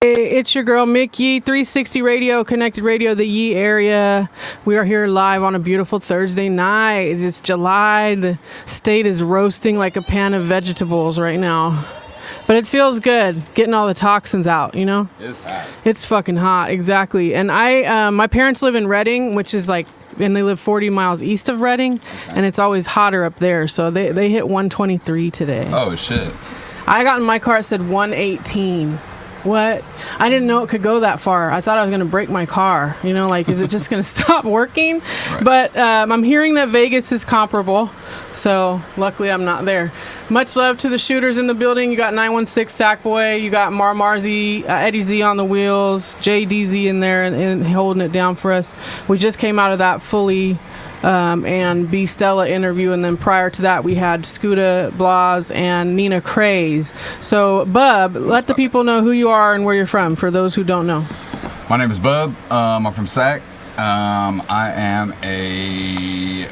It's your girl McYeee, 360 Radio, Connected Radio, the Yee area. We are here live on a beautiful Thursday night. It's July. The state is roasting like a pan of vegetables right now. But it feels good getting all the toxins out, you know? It's hot. It's fucking hot, exactly. And my parents live in Redding, which is like, and they live 40 miles east of Redding, okay. And it's always hotter up there. So they hit 123 today. Oh, shit. I got in my car, it said 118. What? I didn't know it could go that far. I thought I was going to break my car. You know, like, is it just going to stop working? Right. But I'm hearing that Vegas is comparable. So luckily I'm not there. Much love to the shooters in the building. You got 916 Sackboy. You got Marzi, Eddie Z on the wheels. JDZ in there and holding it down for us. We just came out of that fully and B Stella interview, and then prior to that we had Scooter Blas and Nina Craze. So Bub, let the people know who you are and where you're from for those who don't know. My name is Bub. I'm from Sac. I am a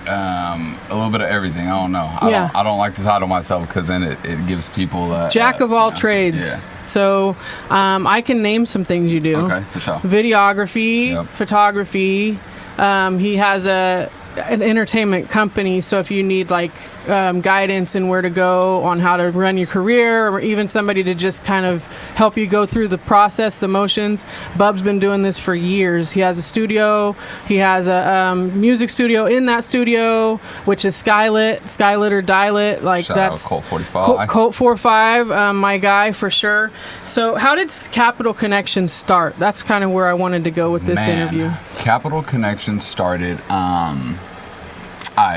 little bit of everything. I don't know. I don't like to title myself because then it gives people jack of all trades. Yeah. So I can name some things you do. Okay, for sure. Videography, yep. Photography. He has an entertainment company, so if you need like guidance in where to go on how to run your career, or even somebody to just kind of help you go through the process, the motions, Bub's been doing this for years. He has a studio. He has a music studio in that studio, which is Skylit or Dilit. Like, shout that's out Colt 45. Colt 45, my guy for sure. So how did Capital Connection start? That's kind of where I wanted to go with this interview. Capital Connection started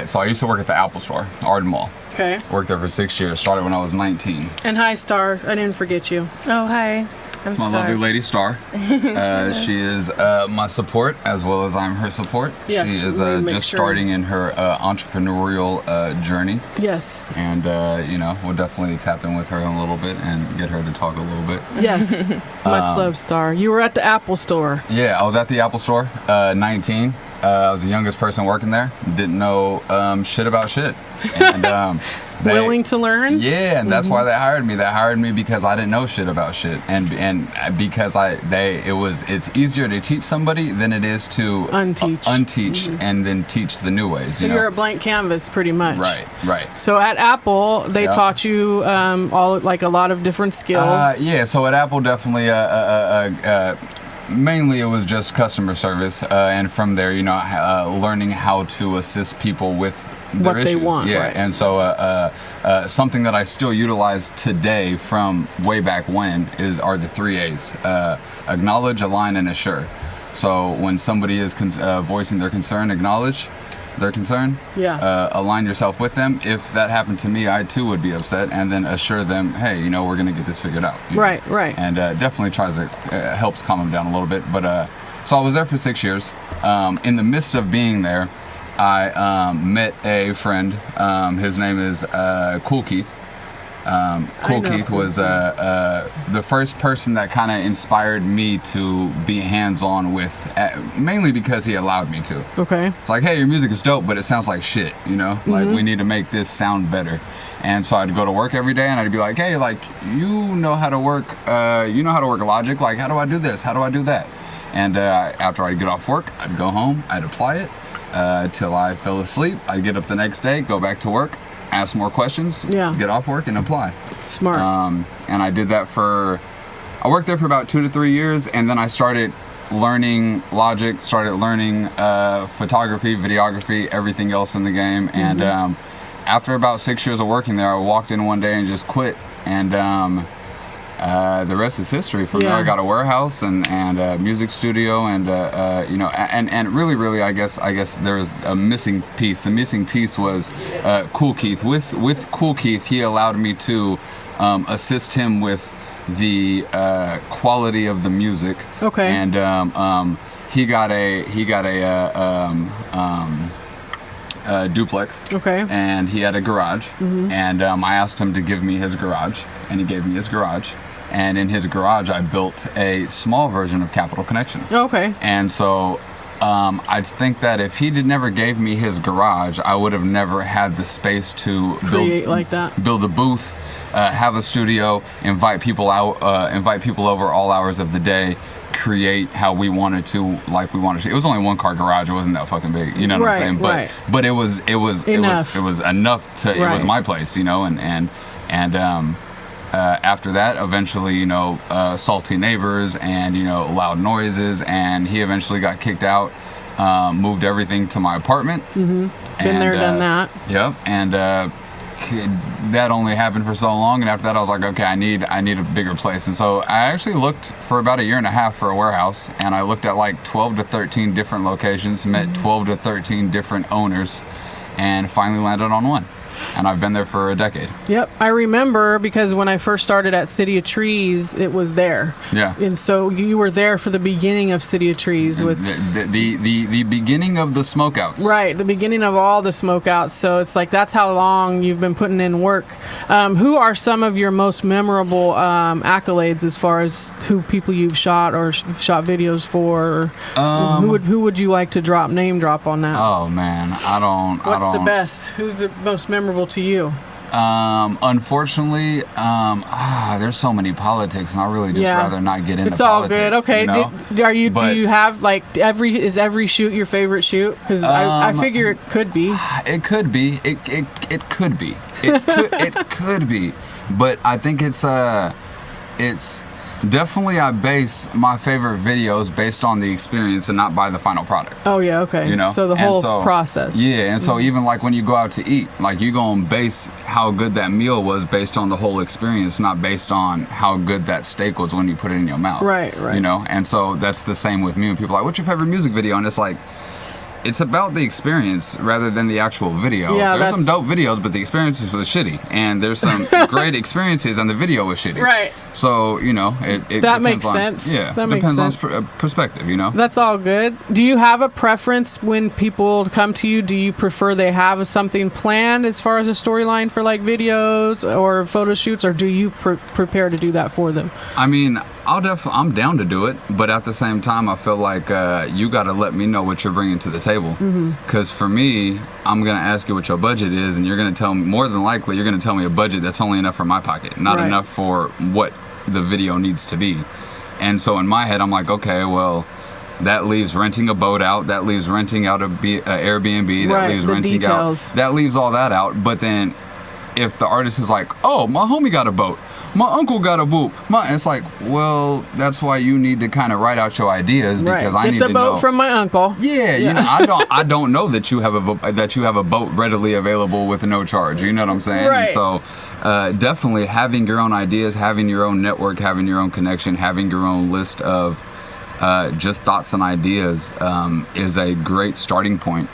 so I used to work at the Apple Store, Arden Mall. Okay. Worked there for 6 years. Started when I was 19. And hi, Star. I didn't forget you. Oh, hi. It's my lovely lady, Star. She is my support as well as I'm her support. Yes, she is just starting in her entrepreneurial journey. Yes. And, we'll definitely tap in with her in a little bit and get her to talk a little bit. Yes. Much love, Star. You were at the Apple Store. Yeah, I was at the Apple Store, 19. I was the youngest person working there. Didn't know shit about shit. And willing to learn? Yeah, and that's why they hired me. They hired me because I didn't know shit about shit, and because it's easier to teach somebody than it is to unteach and then teach the new ways. So you're a blank canvas, pretty much. Right. So at Apple, they taught you all like a lot of different skills. Yeah. So at Apple, definitely mainly it was just customer service, and from there, learning how to assist people with their what issues. They want. Yeah, right. and so something that I still utilize today from way back when are the 3 A's: acknowledge, align, and assure. So when somebody is voicing their concern, acknowledge their concern. Yeah. Align yourself with them. If that happened to me, I too would be upset, and then assure them, hey, we're gonna get this figured out. Right. And definitely helps calm them down a little bit. But so I was there for 6 years. In the midst of being there, I met a friend. His name is Cool Keith. Cool Keith was the first person that kind of inspired me to be hands-on with, mainly because he allowed me to. Okay. It's like, hey, your music is dope, but it sounds like shit, Like, we need to make this sound better. And so I'd go to work every day, and I'd be like, hey, like, you know how to work Logic. Like, how do I do this? How do I do that? And after I'd get off work, I'd go home, I'd apply it till I fell asleep. I'd get up the next day, go back to work, ask more questions, get off work, and apply. Smart. And I did that I worked there for about 2 to 3 years, and then I started learning Logic, started learning photography, videography, everything else in the game. And after about 6 years of working there, I walked in one day and just quit. And the rest is history. From there, I got a warehouse and a music studio, and and really, I guess there was a missing piece. The missing piece was Cool Keith. With Cool Keith, he allowed me to assist him with the quality of the music. Okay. And he got a duplex. Okay. And he had a garage. And I asked him to give me his garage, and he gave me his garage. And in his garage, I built a small version of Capital Connection. Okay. And so I think that if he never gave me his garage, I would have never had the space to create like that, build a booth, have a studio, invite people out, invite people over all hours of the day, create how we wanted to, like we wanted to. It was only one car garage. It wasn't that fucking big, you know what I'm saying? But it was enough to. It was my place, you know, and after that, eventually, you know, salty neighbors and, you know, loud noises, and he eventually got kicked out, moved everything to my apartment. Mm-hmm. Been there, done that. Yep, and that only happened for so long, and after that I was like, okay, I need a bigger place. And so I actually looked for about 1.5 years for a warehouse, and I looked at like 12 to 13 different locations, met 12 to 13 different owners, and finally landed on one. And I've been there for a decade. Yep, I remember, because when I first started at City of Trees, it was there. Yeah. And so you were there for the beginning of City of Trees with the beginning of the smokeouts. Right, the beginning of all the smokeouts. So it's like that's how long you've been putting in work. Who are some of your most memorable accolades as far as people you've shot or shot videos for? Who would you like to name drop on that? Oh man, What's the best? Who's the most memorable to you? Unfortunately, there's so many politics, and I really just rather not get into politics. It's all good. Okay. You know? Do you have like every shoot your favorite shoot? Because I figure it could be. It could be. It could be. It could be. But I think it's definitely, I base my favorite videos based on the experience and not by the final product. Oh yeah, okay. You know, so the whole process. Yeah, and so even like when you go out to eat, like you gonna base how good that meal was based on the whole experience, not based on how good that steak was when you put it in your mouth. Right. You know, and so that's the same with me. When people are like, "What's your favorite music video?" And it's like, it's about the experience rather than the actual video. Yeah, there's some dope videos, but the experiences were shitty. And there's some great experiences, and the video was shitty. Right. So, you know, it that makes sense. Yeah, that depends makes sense. on perspective, you know? That's all good. Do you have a preference when people come to you? Do you prefer they have something planned as far as a storyline for like videos or photo shoots, or do you prepare to do that for them? I mean, I'm down to do it, but at the same time, I feel like you got to let me know what you're bringing to the table. Because for me, I'm going to ask you what your budget is, and you're going to tell me, more than likely, you're going to tell me a budget that's only enough for my pocket, not enough for what the video needs to be. And so in my head, I'm like, okay, well, that leaves renting a boat out, that leaves renting out an Airbnb, that leaves renting details. out, that leaves all that out. But then if the artist is like, oh, my homie got a boat, my uncle got a boot. It's like, well, that's why you need to kind of write out your ideas, because I need to know. Get the boat from my uncle. Yeah, you know, I don't know that you have a boat readily available with no charge. You know what I'm saying? Right. And so, definitely having your own ideas, having your own network, having your own connection, having your own list of just thoughts and ideas is a great starting point.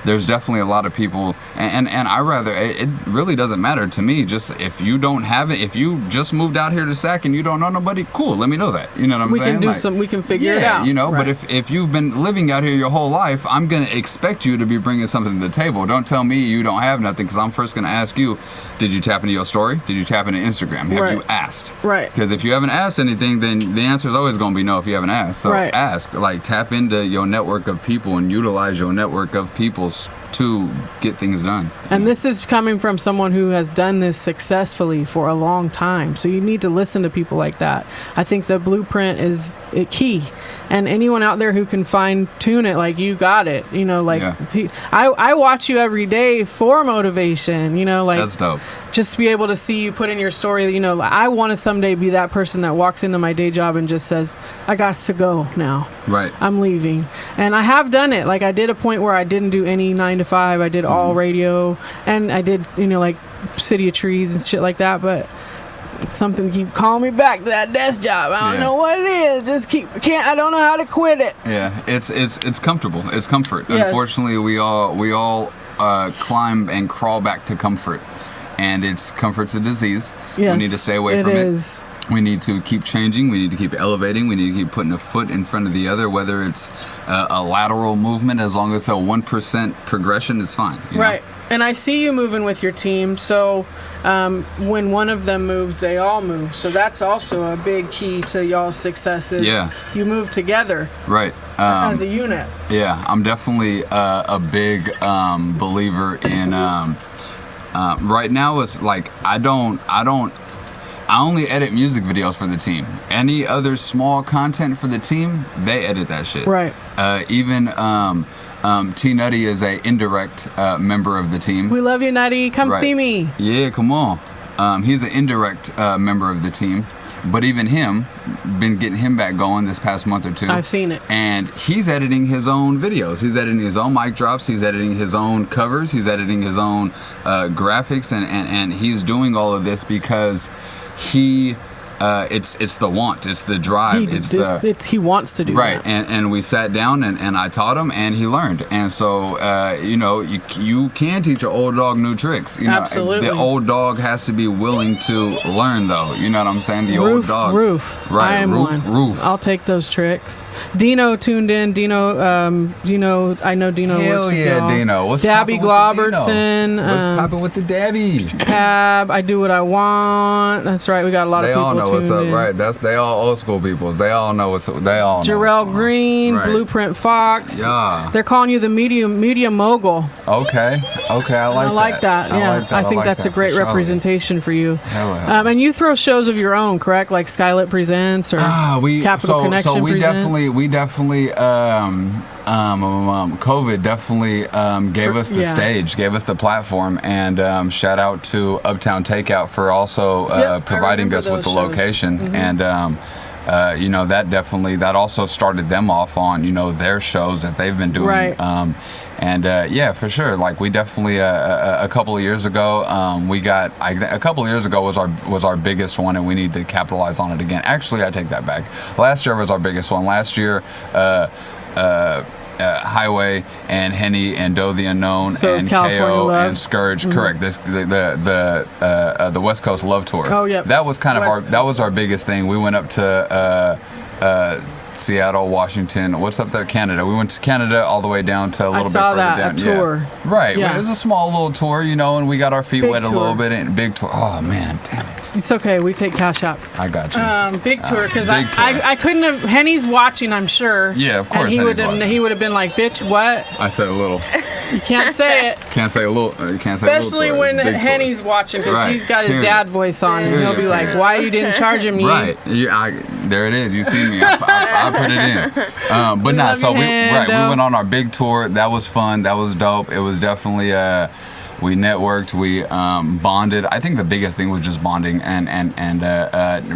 There's definitely a lot of people, and it really doesn't matter to me. Just if you don't have it, if you just moved out here to Sac and you don't know nobody, cool, let me know that. You know what I'm saying? We can figure it out. You know, but if you've been living out here your whole life, I'm going to expect you to be bringing something to the table. Don't tell me you don't have nothing, because I'm first going to ask you, did you tap into your story? Did you tap into Instagram? Have you asked? Right. Because if you haven't asked anything, then the answer is always going to be no if you haven't asked. So ask, like tap into your network of people and utilize your network of people to get things done. And this is coming from someone who has done this successfully for a long time. So you need to listen to people like that. I think the blueprint is key. And anyone out there who can fine-tune it, like you got it. You know, like I watch you every day for motivation. You know, like that's dope. Just to be able to see you put in your story. You know, I want to someday be that person that walks into my day job and just says, I got to go now. Right. I'm leaving. And I have done it. Like I did a point where I didn't do any 9 to 5. I did all radio, and I did, you know, like City of Trees and shit like that. But something keep calling me back to that desk job. I don't know what it is. Just I don't know how to quit it. Yeah, it's comfortable. It's comfort. Yes. Unfortunately, we all climb and crawl back to comfort, and comfort's a disease. Yes, we need to stay away from it. We need to keep changing. We need to keep elevating. We need to keep putting a foot in front of the other, whether it's a lateral movement. As long as it's a 1% progression, it's fine. Right. And I see you moving with your team. So when one of them moves, they all move. So that's also a big key to y'all's successes. Yeah. You move together. Right. As a unit. Yeah. I'm definitely a big believer in Right now, it's like I only edit music videos for the team. Any other small content for the team, they edit that shit. Right. Even T Nutty is a indirect member of the team. We love you, Nutty. Come see me. Yeah, come on. He's an indirect member of the team. But even him, been getting him back going this past month or two. I've seen it. And he's editing his own videos. He's editing his own mic drops. He's editing his own covers. He's editing his own graphics. And he's doing all of this because he... it's the want, it's the drive, he wants to do right. that. And we sat down and I taught him and he learned. And so you can teach an old dog new tricks. Absolutely. The old dog has to be willing to learn, though. You know what I'm saying? The old dog. Right. I am one. I'll take those tricks. Dino tuned in. Dino, I know Dino Hell works with yeah, y'all. Dino. What's Dabby Globertson. What's poppin' with the Dabby? Cab, I do what I want. That's right. We got a lot of people. They all know what's up, in. right? They all old school peoples. They all know what's up. They all know. Jarrell Green, right. Blueprint Fox. Yeah. They're calling you the media mogul. Okay, I like that. Yeah, I think that's a great representation for you. Hell yeah. And you throw shows of your own, correct? Like Skylit Presents or Capital Connection So we Presents? definitely COVID definitely gave us the stage, gave us the platform, and shout out to Uptown Takeout for also providing us with the location. Mm-hmm. And that also started them off on their shows that they've been doing. Right. Yeah, for sure. Like we definitely a couple of years ago, a couple of years ago was our biggest one, and we need to capitalize on it again. Actually, I take that back. Last year was our biggest one. Last year, Highway and Henny and Doe the Unknown and KO Love. and Scourge. Mm-hmm. Correct. The West Coast Love Tour. Oh yeah. That was that was our biggest thing. We went up to Seattle, Washington. What's up there? Canada. We went to Canada all the way down to a little bit further down. A tour. Yeah. Right. Yeah. It was a small little tour, and we got our feet wet a little bit. And big tour. Oh man, damn it. It's okay. We take Cash App. I got you. Big tour because I couldn't have. Henny's watching, I'm sure. Yeah, of course. And he would have been like, "Bitch, what?" I said a little. You can't say it. Can't say a little. You can't Especially say a little. When Henny's watching, because he's got his dad voice on, and he'll be like, "Why you didn't charge him?" Right. There it is. You see me. I put it in. But nah. So we went on our big tour. That was fun. That was dope. It was definitely we networked. We bonded. I think the biggest thing was just bonding. And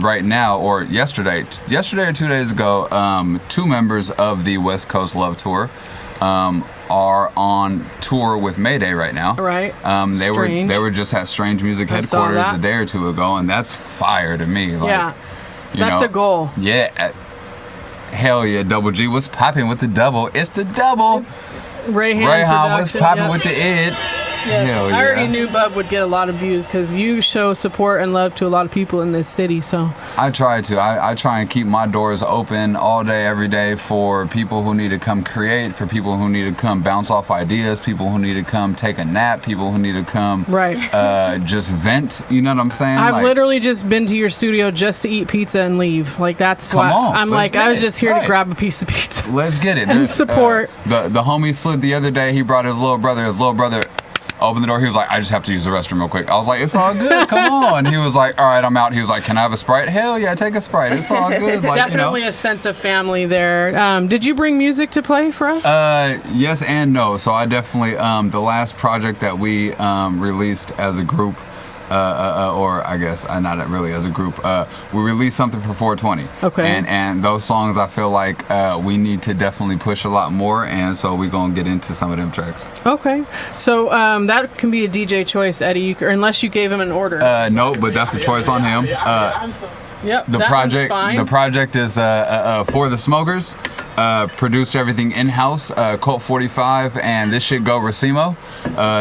right now, or yesterday or 2 days ago, 2 members of the West Coast Love Tour are on tour with Mayday right now. Right. They were just at Strange Music headquarters a day or two ago, and that's fire to me. Like, yeah. That's a goal. Yeah. Hell yeah, Double G was popping with the double. It's the double. Rayhan was popping with the id. Yes, Hell yeah. I already knew Bub would get a lot of views because you show support and love to a lot of people in this city. So I try to. I try and keep my doors open all day, every day for people who need to come create, for people who need to come bounce off ideas, people who need to come take a nap, people who need to come just vent. You know what I'm saying? I've literally just been to your studio just to eat pizza and leave. Like that's why I'm like I was just here to grab a piece of pizza. Let's get it. And support. The homie slid the other day. He brought his little brother. His little brother opened the door. He was like, I just have to use the restroom real quick. I was like, it's all good. Come on. He was like, all right, I'm out. He was like, can I have a Sprite? Hell yeah, take a Sprite. It's all good. It's like, definitely a sense of family there. Did you bring music to play for us? Yes and no. So I definitely, the last project that we released as a group, or I guess not really as a group, we released something for 420. Okay. And those songs I feel like we need to definitely push a lot more, and so we're going to get into some of them tracks. Okay. So that can be a DJ choice, Eddie, or unless you gave him an order. No, but that's a choice on him. Yep, the project is For the Smokers. Produced everything in-house, Colt 45, and This Shit Go Racimo.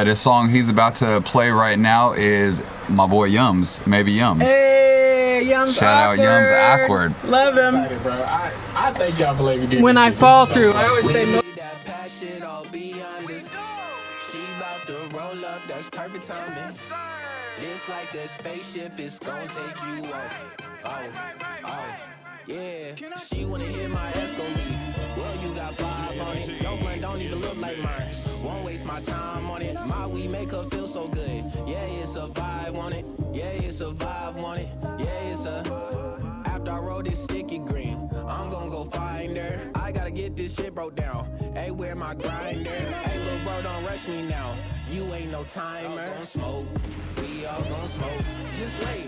This song he's about to play right now is my boy Yums, maybe Yums. Hey, Yums. Shout out Yums Awkward. Love him. Excited, bro. I thank y'all for letting me do when this I shit. fall through, I always say no. That passion, I'll be honest. She about to roll up, that's perfect timing. It's like a spaceship, it's gonna take you off. Oh, yeah. She wanna hear my ass gon' leave. Well, you got 5 on it. Your blunt don't even look like mine. Won't waste my time on it. My weed make her feel so good. Yeah, my grinder. Hey, little bro, don't rush me now. You ain't no timer. Gon' smoke. We all gon' smoke. Just wait.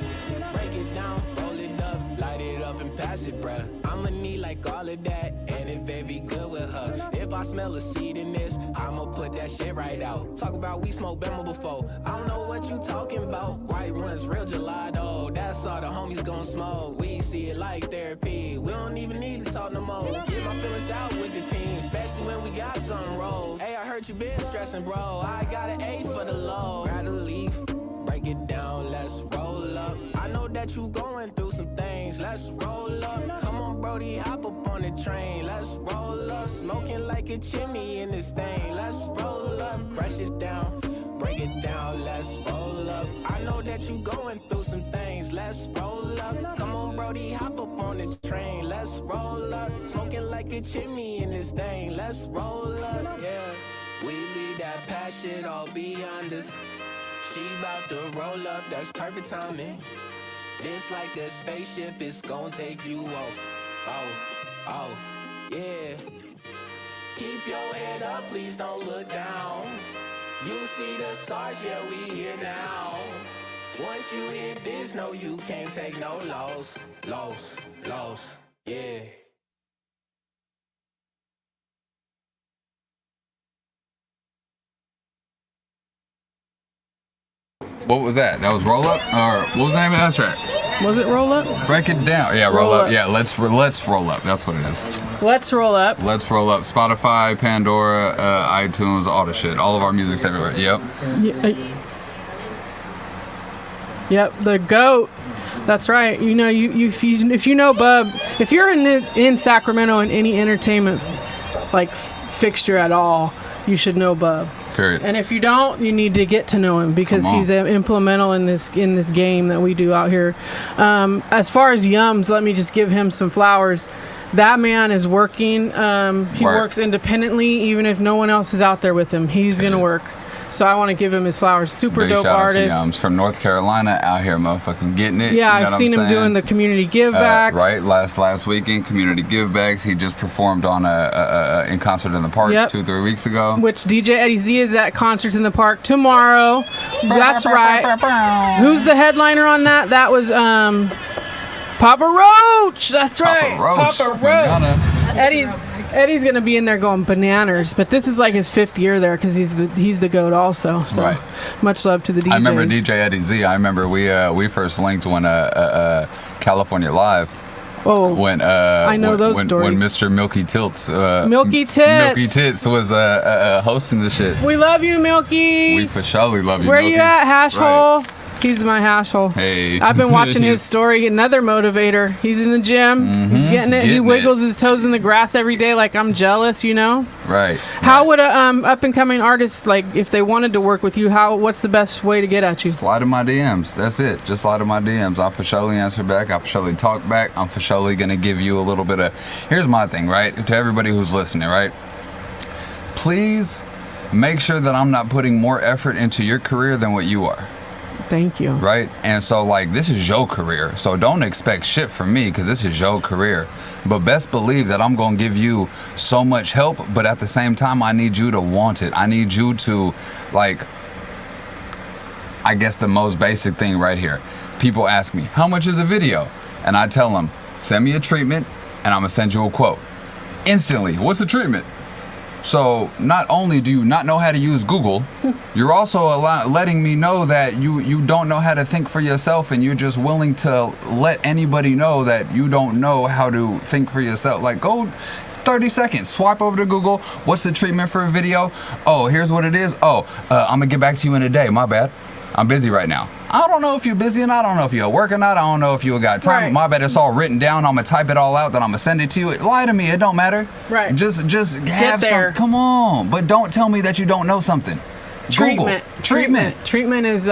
Break it down. Roll it up. Light it up and pass it, bruh. I'ma need like all of that. And it baby good with her. If I smell a seed in this, I'ma put that shit right out. Talk about we smoked Bama before. I don't know what you talking about. White ones, real gelato. That's all the homies gon' smoke. We see it like therapy. We don't even need to talk no more. Get my feelings out with the team, especially when we got some roll. Hey, I heard you been stressing, bro. I got an A for the low. Grab a leaf, break it down, let's roll up. I know that you going through some things. Let's roll up. Come on, Brody, hop up on the train. Let's roll up. Smoking like a chimney in this thing. Let's roll up. Crush it down. Break it down, let's roll up. I know that you going through some things. Let's roll up. Come on, Brody, hop up on the train. Let's roll up. Smoking like a chimney in this thing. Let's roll up, yeah. We leave that past shit all beyond us. She bout to roll up, that's perfect timing. This like a spaceship, it's gon' take you off. Oh, yeah. Keep your head up, please don't look down. You see the stars, yeah, we here now. Once you hit this, no, you can't take no loss. Loss, yeah. What was that? That was Roll Up? Or what was the name of that track? Was it Roll Up? Break it down. Yeah, Roll Roll Up. Up. Yeah, let's roll up. That's what it is. Let's Roll Up. Let's roll up. Spotify, Pandora, iTunes, all the shit. All of our music's everywhere. Yep. Yep, the GOAT. That's right. You know, if you know Bub, if you're in Sacramento in any entertainment like fixture at all, you should know Bub. Period. And if you don't, you need to get to know him because he's implemental in this game that we do out here. As far as Yums, let me just give him some flowers. That man is working. He works independently, even if no one else is out there with him. He's gonna work. So I want to give him his flowers. Super Big dope shout artist. Out to Yums from North Carolina, out here motherfucking getting it. Yeah, you know I've seen him doing the community give backs. Right, last weekend, community give backs. He just performed on in Concert in the Park 2-3 weeks ago. Which DJ Eddie Z is at Concerts in the Park tomorrow. That's right. Who's the headliner on that? That was Papa Roach. That's right. Papa Roach. Eddie's gonna be in there going bananas, but this is like his 5th year there because he's the GOAT also. So much love to the DJs. I remember DJ Eddie Z. I remember we first linked when California Live. Oh, when I know those stories. When Mr. Milky Tits Milky Tits was hosting the shit. We love you, Milky. We for surely love you. Where Milky. you at, hash hole? Right. He's my hash hole. Hey. I've been watching his story. Another motivator. He's in the gym. Mm-hmm. He's getting it. He wiggles his toes in the grass every day like I'm jealous, you know? Right. How would a up-and-coming artist, like, if they wanted to work with you, what's the best way to get at you? Slide in my DMs. That's it. Just slide in my DMs. I'll for surely answer back. I'll for surely talk back. I'm for surely going to give you a little bit of... Here's my thing, right? To everybody who's listening, right? Please make sure that I'm not putting more effort into your career than what you are. Thank you. Right? And so, like, this is your career. So don't expect shit from me because this is your career. But best believe that I'm going to give you so much help. But at the same time, I need you to want it. I need you to, like, I guess the most basic thing right here. People ask me, how much is a video? And I tell them, send me a treatment and I'm going to send you a quote. Instantly. What's a treatment? So not only do you not know how to use Google, you're also letting me know that you don't know how to think for yourself and you're just willing to let anybody know that you don't know how to think for yourself. Like, go 30 seconds, swipe over to Google. What's the treatment for a video? Oh, here's what it is. Oh, I'm gonna get back to you in a day. My bad. I'm busy right now. I don't know if you're busy or not. I don't know if you're working or not. I don't know if you got time. Right. My bad. It's all written down. I'm gonna type it all out. Then I'm gonna send it to you. Lie to me. It don't matter. Right. Just have there. some. Come on. But don't tell me that you don't know something. Treatment. Google. Treatment. Treatment is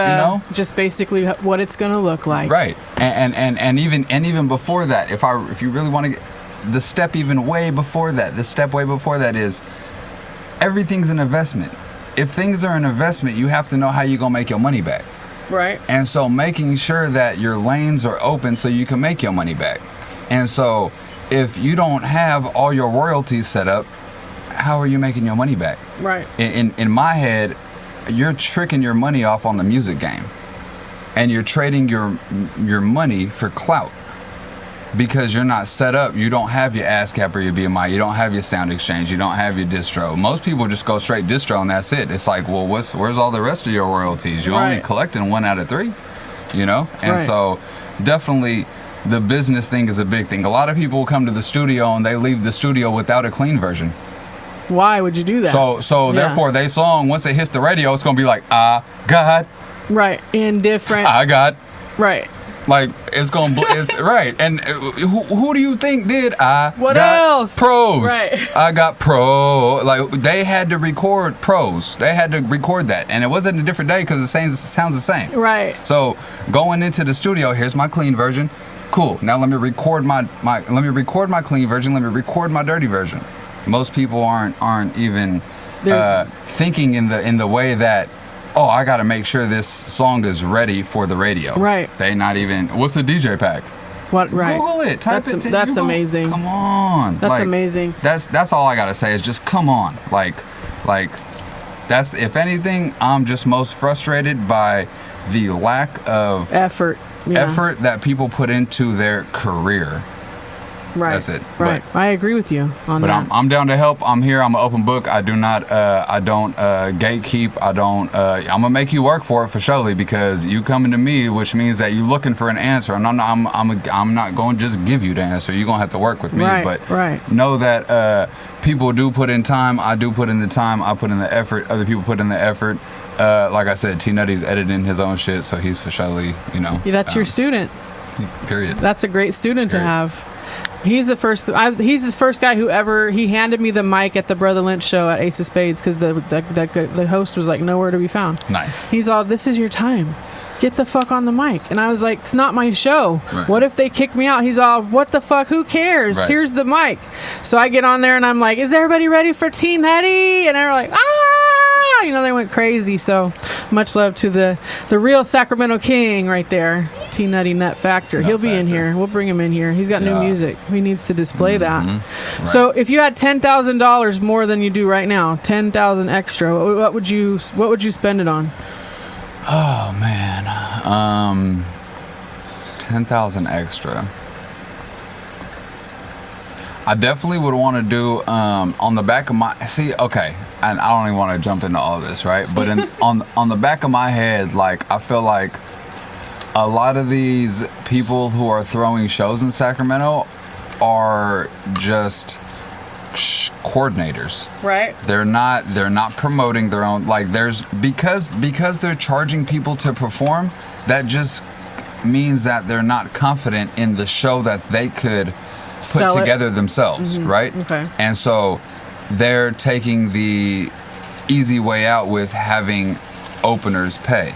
just basically what it's gonna look like. Right. And even before that, if you really want to get the step even way before that, is everything's an investment. If things are an investment, you have to know how you're gonna make your money back. Right. And so making sure that your lanes are open so you can make your money back. And so if you don't have all your royalties set up, how are you making your money back? Right. In my head, you're tricking your money off on the music game, and you're trading your money for clout. Because you're not set up, you don't have your ASCAP or your BMI, you don't have your sound exchange, you don't have your distro. Most people just go straight distro and that's it. It's like, well, where's all the rest of your royalties? You're only collecting 1 out of 3, you know? And so definitely the business thing is a big thing. A lot of people come to the studio and they leave the studio without a clean version. Why would you do that? So therefore they song, once it hits the radio, it's gonna be like, I got. Right, indifferent. I got. Right. Like it's gonna, it's right. And who do you think did? What got else? Pros. Right. I got pro. Like they had to record pros. They had to record that, and it wasn't a different day because it sounds the same. Right. So going into the studio, here's my clean version. Cool. Now let me record my clean version. Let me record my dirty version. Most people aren't even thinking in the way that, oh, I got to make sure this song is ready for the radio. Right. They not even, what's a DJ pack? What? Right. Google it. Type it. That's amazing. Come on. That's amazing. That's all I got to say is just come on. Like that's, if anything, I'm just most frustrated by the lack of effort that people put into their career. Right. That's it. Right. I agree with you on that. But I'm down to help. I'm here. I'm an open book. I don't gatekeep. I'm gonna make you work for it for surely, because you coming to me, which means that you're looking for an answer, and I'm not going to just give you the answer. You're gonna have to work with me. Right. Know that people do put in time. I do put in the time. I put in the effort. Other people put in the effort. Like I said, T Nutty's editing his own shit, so he's for surely, that's your student. Period. That's a great student to have. He's the first guy who he handed me the mic at the Brother Lynch show at Ace of Spades, because the host was like nowhere to be found. Nice. He's all, this is your time. Get the fuck on the mic. And I was like, it's not my show. Right. What if they kick me out? He's all, what the fuck? Who cares? Right. Here's the mic. So I get on there and I'm like, is everybody ready for T Nutty? And they're like, they went crazy. So much love to the real Sacramento King right there, T Nutty Nut Factor. He'll be in here. We'll bring him in here. He's got new music. He needs to display that. Right. So if you had $10,000 more than you do right now, 10,000 extra, what would you spend it on? Oh man, 10,000 extra. I definitely would want to do on the back of my okay, and I don't even want to jump into all this, right? But on the back of my head, like I feel like a lot of these people who are throwing shows in Sacramento are just coordinators. Right. They're not promoting their own, like because they're charging people to perform, that just means that they're not confident in the show that they could put together themselves, right? Okay. And so they're taking the easy way out with having openers pay.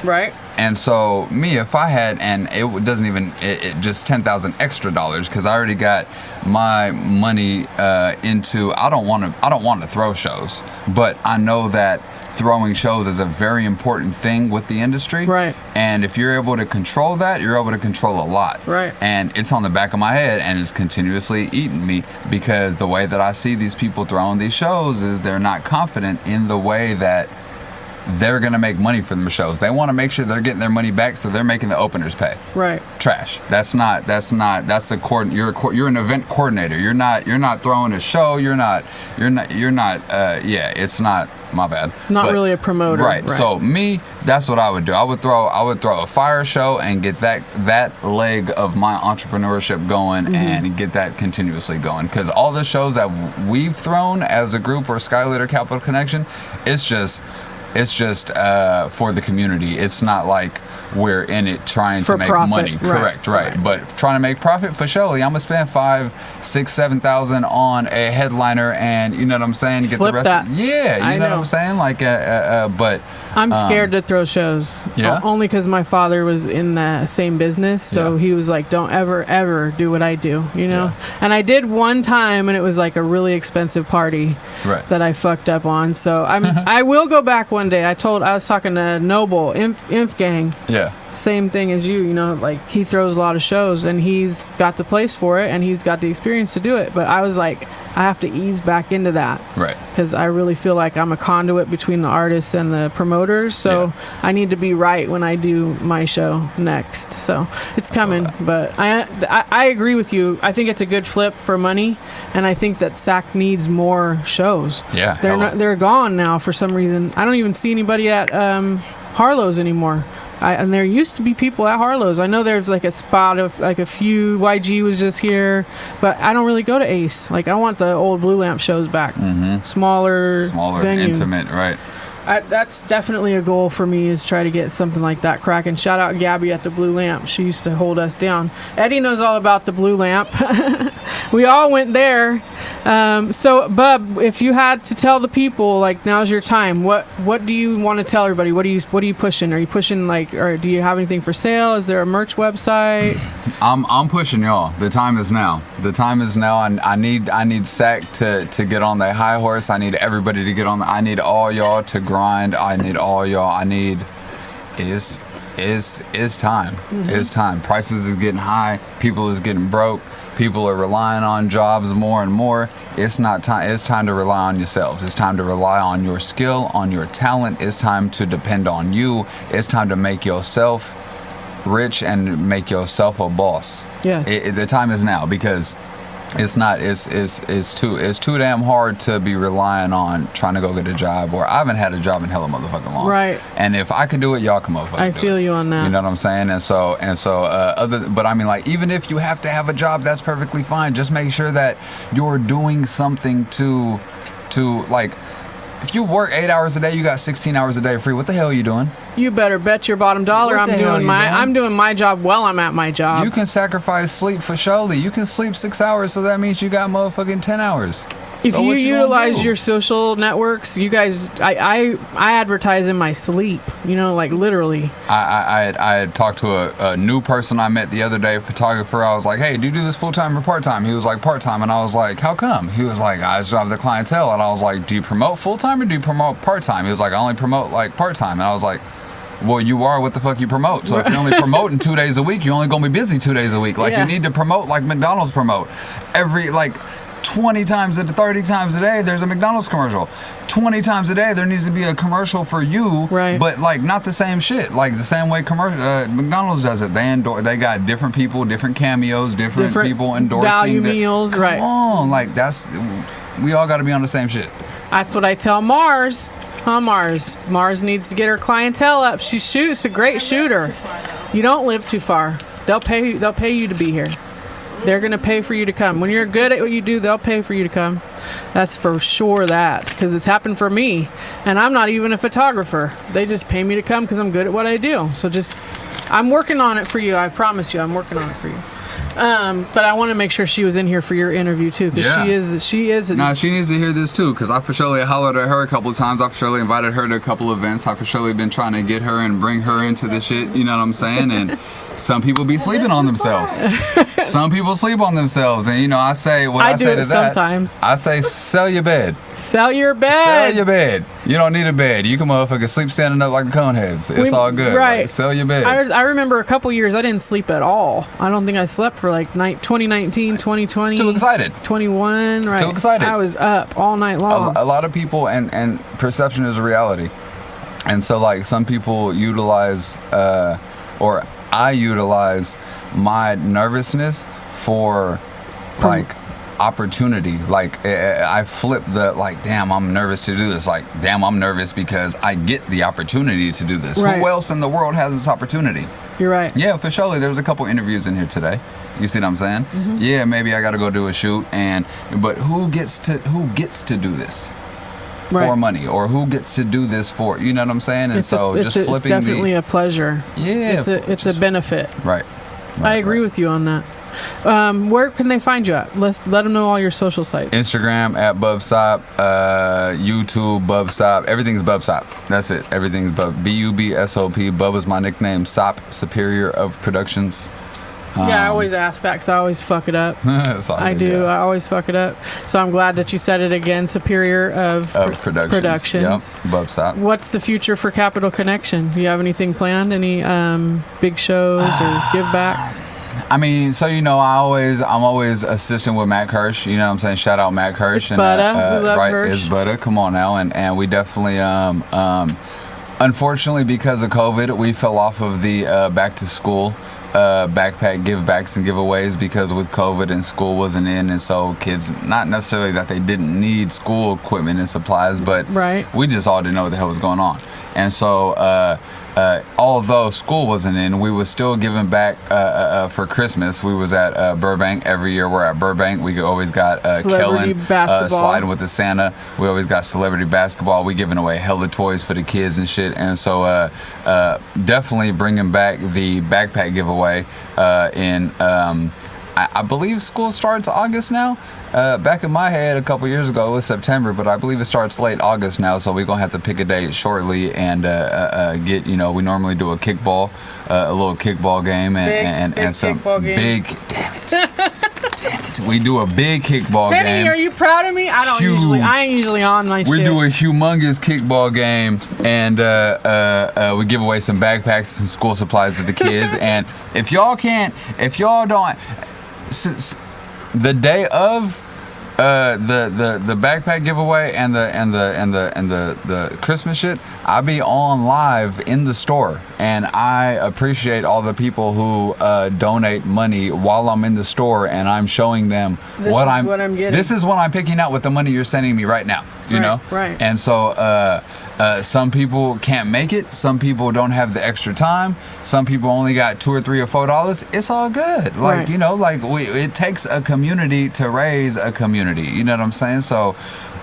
Right. And so me, if I had, and it doesn't even, it just $10,000 extra dollars, because I already got my money into, I don't want to throw shows, but I know that throwing shows is a very important thing with the industry. Right. And if you're able to control that, you're able to control a lot. Right. And it's on the back of my head, and it's continuously eating me, because the way that I see these people throwing these shows is they're not confident in the way that they're gonna make money from the shows. They want to make sure they're getting their money back, so they're making the openers pay. Right. Trash. That's you're an event coordinator. You're not throwing a show. You're not. It's not. My bad. Not really a promoter. Right. So me, that's what I would do. I would throw a fire show and get that leg of my entrepreneurship going, and get that continuously going. Because all the shows that we've thrown as a group or Skylit or Capital Connection, it's just for the community. It's not like we're in it trying to make profit. Money. Correct, right. But trying to make profit, for surely I'm gonna spend $5,000, $6,000, $7,000 on a headliner, and you know what I'm saying. Get the rest. That. You know what I'm saying. Like, but I'm scared to throw shows. Yeah. Only because my father was in the same business, so he was like, "Don't ever do what I do," you know. Yeah. And I did one time, and it was like a really expensive party that I fucked up on. So I will go back one day. I was talking to Noble Inf Gang. Yeah. Same thing as you know, like he throws a lot of shows and he's got the place for it and he's got the experience to do it. But I was like, I have to ease back into that. Right. Because I really feel like I'm a conduit between the artists and the promoters. So I need to be right when I do my show next. So it's coming. But I agree with you. I think it's a good flip for money. And I think that SAC needs more shows. Yeah. They're gone now for some reason. I don't even see anybody at Harlow's anymore. And there used to be people at Harlow's. I know there's like a spot of like a few. YG was just here, but I don't really go to Ace. Like I want the old Blue Lamp shows back. Smaller venue. Intimate, right? That's definitely a goal for me, is try to get something like that cracking. Shout out Gabby at the Blue Lamp. She used to hold us down. Eddie knows all about the Blue Lamp. We all went there. So, Bub, if you had to tell the people, like, now's your time, what do you want to tell everybody? What are you pushing? Are you pushing, like, or do you have anything for sale? Is there a merch website? I'm pushing y'all. The time is now. The time is now. I need SAC to get on the high horse. I need everybody to get on. I need all y'all to grind. I need all y'all. I need is time. It's time. Prices is getting high. People is getting broke. People are relying on jobs more and more. It's not time. It's time to rely on yourselves. It's time to rely on your skill, on your talent. It's time to depend on you. It's time to make yourself rich and make yourself a boss. Yes. The time is now, because it's too damn hard to be relying on trying to go get a job, or I haven't had a job in hella motherfucking long. Right. And if I could do it, y'all can motherfucking do it. I feel you on that. You know what I'm saying? But I mean, like, even if you have to have a job, that's perfectly fine. Just make sure that you're doing something to like, if you work 8 hours a day, you got 16 hours a day free. What the hell are you doing? You better bet your bottom dollar I'm doing my job while I'm at my job. You can sacrifice sleep for surely. You can sleep 6 hours, so that means you got motherfucking 10 hours. If you utilize your social networks, you guys, I advertise in my sleep, like literally. I had talked to a new person I met the other day, a photographer. I was like, hey, do you do this full-time or part-time? He was like, part-time. And I was like, how come? He was like, I just have the clientele. And I was like, do you promote full-time or do you promote part-time? He was like, I only promote like part-time. And I was like, well, you are what the fuck you promote. So if you're only promoting 2 days a week, you're only going to be busy 2 days a week. Like, you need to promote like McDonald's promote. Every, like, 20 times 30 times a day there's a McDonald's commercial. 20 times a day there needs to be a commercial for you, right? But like not the same shit, like the same way McDonald's does it. They got different people, different cameos, different people endorsing value meals. Come right on, like we all got to be on the same shit. That's what I tell Mars. Mars needs to get her clientele up. She's a great shooter. You don't live too far. They'll pay you to be here. They're going to pay for you to come. When you're good at what you do, they'll pay for you to come. That's for sure, because it's happened for me. And I'm not even a photographer. They just pay me to come because I'm good at what I do. So I'm working on it for you. I promise you, I'm working on it for you. But I want to make sure she was in here for your interview too, because she is. No, she needs to hear this too, because I for surely hollered at her a couple of times. I for surely invited her to a couple of events. I for surely been trying to get her and bring her into the shit. You know what I'm saying? And some people be sleeping on themselves. Some people sleep on themselves, and I say I say to that. Sometimes I say sell your bed. Sell your bed. Sell your bed. You don't need a bed. You can motherfucking sleep standing up like the Coneheads. It's all good. Right. Like, sell your bed. I remember a couple years I didn't sleep at all. I don't think I slept for like 2019, 2020. Too excited. 21. Right. Too excited. I was up all night long. A lot of people, and perception is a reality. And so like some people utilize, or I utilize my nervousness for like opportunity. Like I flip the like, damn, I'm nervous to do this. Like, damn, I'm nervous because I get the opportunity to do this. Right. Who else in the world has this opportunity? You're right. Yeah, for surely. There was a couple interviews in here today. You see what I'm saying? Mm-hmm. Yeah, maybe I got to go do a shoot, but who gets to do this? For money, or who gets to do this for, you know what I'm saying? And flipping it's definitely a pleasure. Yeah, it's a benefit. Right. I agree with you on that. Where can they find you at? Let them know all your social sites. Instagram at Bubsop, YouTube Bubsop. Everything's Bubsop. That's it. Everything's Bubsop. Bub is my nickname. Sop, Superior of Productions. Yeah, I always ask that because I always fuck it up. I do. Yeah. I always fuck it up. So I'm glad that you said it again. Superior of Productions. Yep. Bubsop. What's the future for Capital Connection? Do you have anything planned? Any big shows or give backs? I mean, so I'm always assisting with Matt Kirsch. You know what I'm saying? Shout out Matt Kirsch. It's Butta. We love right, Kirsch. it's Butta. Come on now, and we definitely unfortunately because of COVID, we fell off of the back to school backpack give-backs and giveaways because with COVID and school wasn't in, and so kids, not necessarily that they didn't need school equipment and supplies, but we just all didn't know what the hell was going on. And so although school wasn't in, we was still giving back for Christmas. We was at Burbank. Every year we're at Burbank. We always got Kellen sliding with the Santa. We always got celebrity basketball. We giving away hella toys for the kids and shit. And so definitely bringing back the backpack giveaway in I believe school starts August now. Back in my head a couple years ago it was September, but I believe it starts late August now, so we're gonna have to pick a date shortly and get, we normally do a little kickball game and some big damn it we do a big kickball game. Penny, are you proud of me? I ain't usually on my shit. We do a humongous kickball game, and we give away some backpacks and some school supplies to the kids. And if y'all don't, the day of the backpack giveaway and the Christmas shit, I'll be on live in the store, and I appreciate all the people who donate money while I'm in the store, and I'm showing them what I'm getting. This is what I'm picking out with the money you're sending me right now. You know, right? And so some people can't make it. Some people don't have the extra time. Some people only got $2 or $3 or $4. It's all good. Like it takes a community to raise a community. You know what I'm saying? So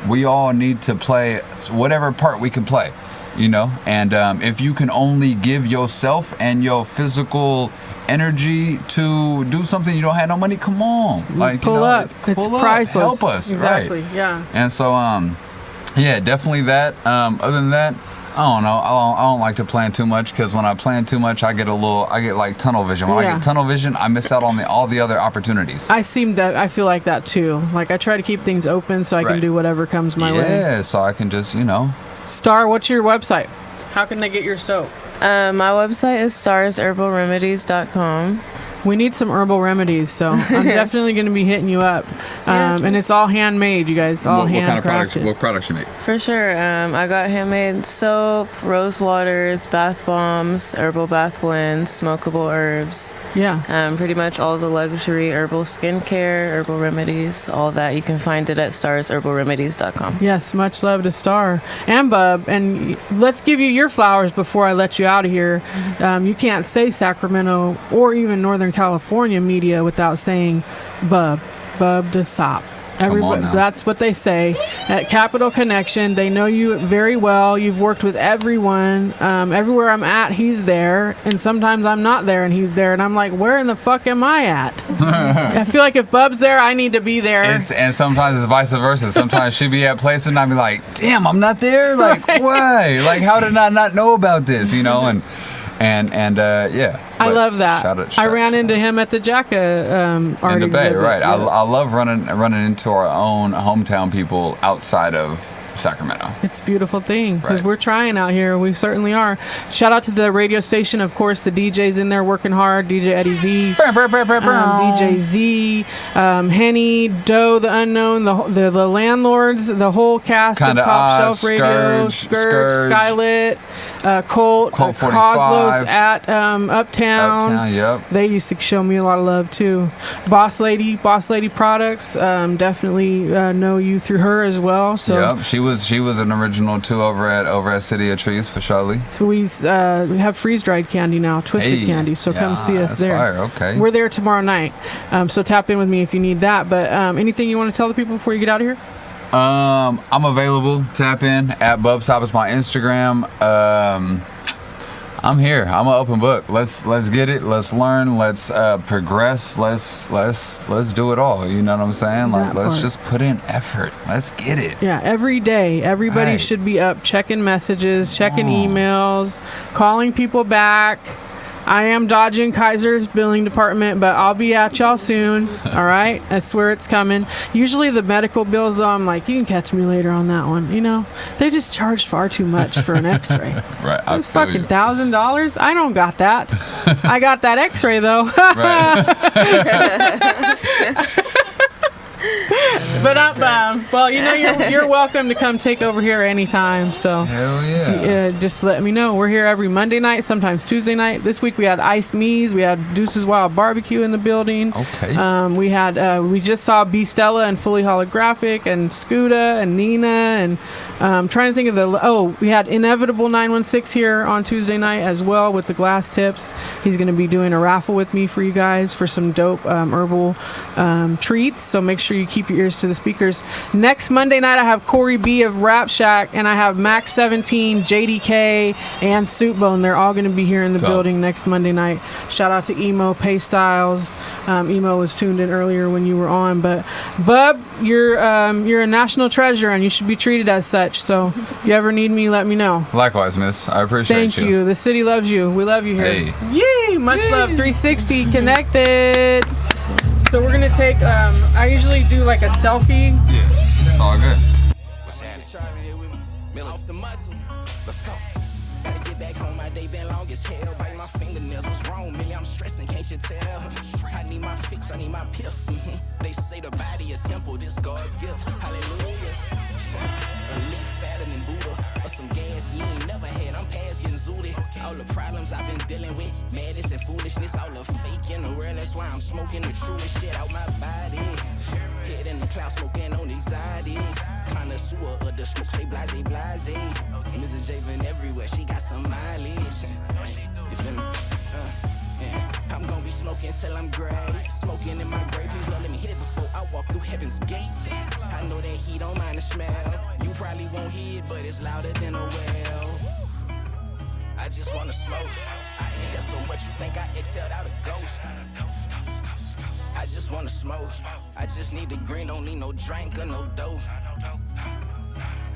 we all need to play whatever part we can play. And if you can only give yourself and your physical energy to do something you don't have no money, come on, pull up. It's priceless. Help us, exactly. Right? Yeah. And so yeah, definitely that. Other than that, I don't know. I don't like to plan too much, because when I plan too much, I get like tunnel vision. When I get tunnel vision, I miss out on all the other opportunities. I feel like that too. Like I try to keep things open so I can do whatever comes my way. Yeah, so I can just Star, what's your website? How can they get your soap? My website is starsherbalremedies.com. We need some herbal remedies, so I'm definitely going to be hitting you up. And it's all handmade, you guys. All handcrafted. What products you make? For sure. I got handmade soap, rose waters, bath bombs, herbal bath blends, smokable herbs. Yeah. Pretty much all the luxury herbal skincare, herbal remedies, all that. You can find it at starsherbalremedies.com. Yes, much love to Star and Bub. And let's give you your flowers before I let you out of here. You can't say Sacramento or even Northern California media without saying Bubsop. Everybody, that's what they say at Capital Connection. They know you very well. You've worked with everyone. Everywhere I'm at, he's there, and sometimes I'm not there and he's there, and I'm like, where in the fuck am I at? I feel like if Bub's there, I need to be there. And sometimes it's vice versa. Sometimes she be at places and I'll be like, damn, I'm not there. Like, why? Like, how did I not know about this? And yeah, I love that. I ran into him at the Jacka art in the Bay, exhibit. right? Yeah. I love running into our own hometown people outside of Sacramento. It's a beautiful thing because we're trying out here. We certainly are. Shout out to the radio station, of course. The DJs in there working hard. DJ Eddie Z, DJ Z, Henny, Doe, the Unknown, the landlords, the whole cast Kinda of Top Shelf Scourge, Radio, Scourge, Skylit, Colt 45 Coslos at Uptown. Yep. They used to show me a lot of love too. Boss Lady Products. Definitely know you through her as well. So yep, she was an original too over at City of Trees for Charlie. So we have freeze dried candy now, twisted candy. So come see us there. Fire. Okay. We're there tomorrow night. So tap in with me if you need that. But anything you want to tell the people before you get out of here? I'm available. Tap in at Bubsop is my Instagram. I'm here. I'm an open book. Let's get it. Let's learn. Let's progress. Let's do it all. You know what I'm saying? Let's just put in effort. Let's get it. Yeah, every day. Everybody should be up checking messages, checking emails, calling people back. I am dodging Kaiser's billing department, but I'll be at y'all soon. All right? I swear it's coming. Usually the medical bills, though, I'm like, you can catch me later on that one. They just charge far too much for an x-ray. Right. It's fucking $1,000. I don't got that. I got that X-ray though. But well, you know, you're welcome to come take over here anytime. So hell yeah. Just let me know. We're here every Monday night, sometimes Tuesday night. This week we had Iced Me's, we had Deuce's Wild Barbecue in the building. Okay. We just saw B Stella and Fully Holographic and Scuda and Nina and trying to think of we had Inevitable 916 here on Tuesday night as well with the glass tips. He's going to be doing a raffle with me for you guys for some dope herbal treats. So make sure you keep your ears to the speakers. Next Monday night, I have Corey B of Rap Shack, and I have Max 17, JDK, and Soupbone. They're all going to be here in the building next Monday night. Shout out to Emo, Pay Styles. Emo was tuned in earlier when you were on, but Bub, you're a national treasure, and you should be treated as such. So if you ever need me, let me know. Likewise, miss. I appreciate Thank you. The city loves you. We love you here. Hey. Yay! Much love. 360 connected. So we're gonna take. I usually do like a selfie. Yeah, it's all good. What's happening? Off the muscle. Let's go. Gotta get back home. My day been long as hell. Bite my fingernails. What's wrong, Millie? I'm stressing. Can't you tell? I need my fix. I need my piff. They say the body a temple. This God's gift. Hallelujah. A leaf fatter than Buddha. Or some gas you ain't never had. I'm past getting zooted. All the problems I've been dealing with. Madness and foolishness. All the fake in the world. That's why I'm smoking the truest shit out my body. Head in the clouds, smoking on anxiety. Connoisseur of the smoke, say blase, blase. Mrs. Javen everywhere, she got some mileage. You feel me? Yeah. I'm gonna be smoking till I'm gray. Smoking in my grave, please Lord, let me hit it before I walk through heaven's gates. I know that he don't mind the smell. You probably won't hear it, but it's louder than a well. I just wanna smoke. I inhale so much you think I exhaled out a ghost. I just wanna smoke. I just need the green, don't need no drink or no dope.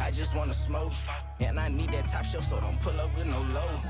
I just wanna smoke, and I need that top shelf, so don't pull up with no low.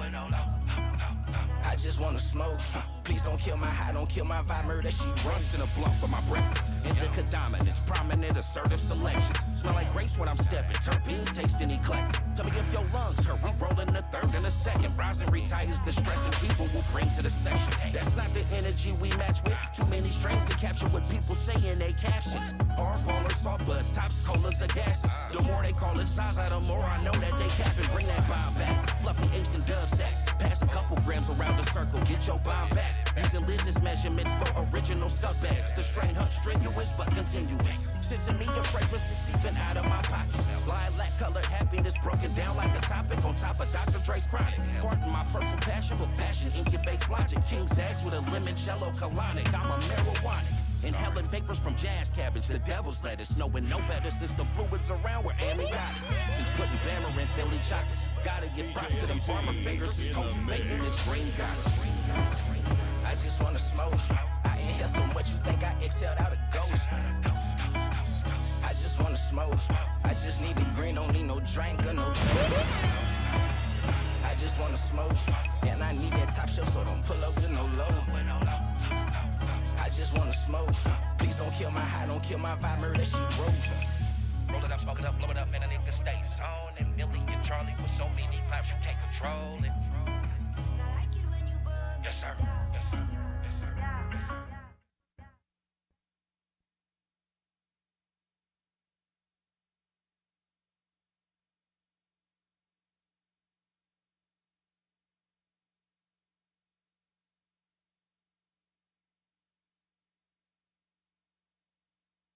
I just wanna smoke. Please don't kill my high, don't kill my vibe, murder she runs in a blunt for my breakfast. Indica dominance, prominent, assertive selections. Smell like grapes when I'm stepping, terpenes tasting eclectic. Tell me if your lungs hurt, we rollin' the third and a second. Rising retires the stressing people will bring to the session. That's not the energy we match with. Too many strings to capture what people say in their captions. Hard rollers, salt bloods, tops, colas, or gases. The more they call it size, the more I know that they capping. Bring that bomb back. Fluffy ace and dub sacks. Pass a couple grams around the circle, get your bomb back. Using lids as measurements for original scuff bags. The strain hunt strenuous but continuous. Sensing me a fragrance is seeping out of my pockets. Lilac colored happiness broken down like a topic on top of Dr. Dre's chronic. Pardon my purple passion, but passion incubates logic. King's eggs with a limoncello colonic. I'm a marijuana. Inhaling vapors from jazz cabbage, the devil's lettuce. Knowing no better since the fluids around were amniotic. Since putting Bammer in Philly chocolates. Gotta give props to them farmer fingers who's cultivating this green goddess. I just wanna smoke. I inhale so much you think I exhaled out a ghost. I just wanna smoke. I just need the green, don't need no drink or no dope. I just wanna smoke, and I need that top shelf, so don't pull up with no low. I just wanna smoke. Please don't kill my high, don't kill my vibe, murder she broke. Roll it up, smoke it up, blow it up, man, a nigga stay zone. And Millie and Charlie with so many claps you can't control it. Yes, sir. Yes, sir.